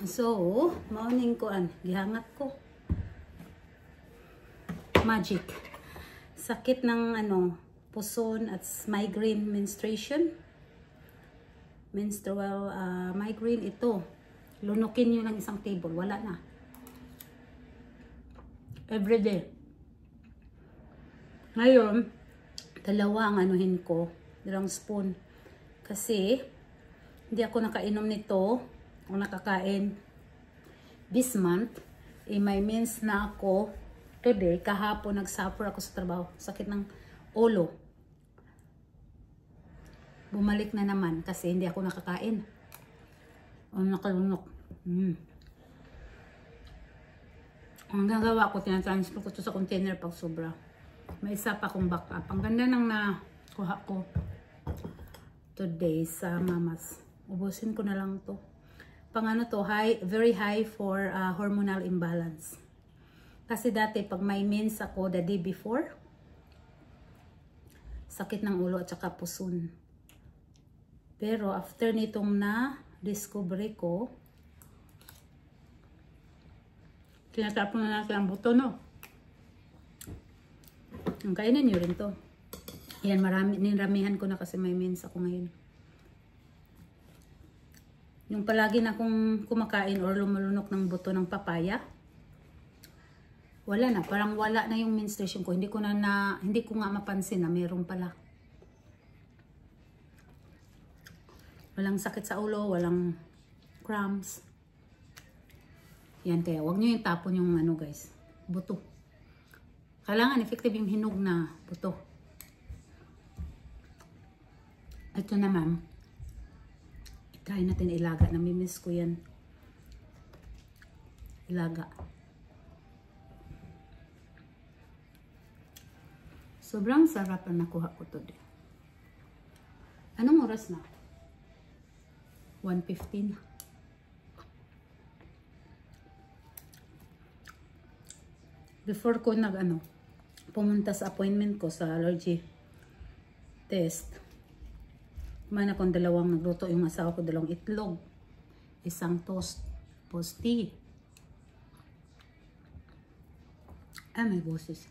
So, morning ko gihangat ko. Magic. Sakit ng puson at migraine menstruation. Menstrual migraine ito. Lunukin nyo ng isang table. Wala na. Everyday. Ngayon, dalawang anuhin ko. Dalawang spoon. Kasi, hindi ako nakainom nito. O nakakain this month. May mens na ako today. Kahapon nagsuffer ako sa trabaho. Sakit ng ulo. Bumalik na naman kasi hindi ako nakakain. O nakalunok. Ang gagawa ko, tinatransfer ko to sa container pag sobra. May isa pa akong backup. Ang ganda ng nakuha ko today sa Mamas. Ubusin ko na lang to. Pang to, very high for hormonal imbalance. Kasi dati pag may mens ako the day before, sakit ng ulo at saka puson. Pero after nitong na-discover ko, tinatapon na natin ang buto, no? Ang kainin nyo rin to. Yan, niramihan ko na kasi may mens ako ngayon. Yung palagi na akong kumakain or lumalunok ng buto ng papaya, wala na. Parang wala na yung menstruation ko. Hindi ko nga mapansin na meron pala. Walang sakit sa ulo, walang cramps. Yan, kaya wag nyo yung tapon yung guys, buto. Kailangan effective yung hinog na buto. Ito naman, try natin ilaga. Namimiss ko yan. Ilaga. Sobrang sarap ang nakuha ko today. Anong oras na? 1:15. Before ko pumunta sa appointment ko sa allergy test, kumain akong nagluto yung asawa ko, 2 itlog, isang toast, tea. May boses.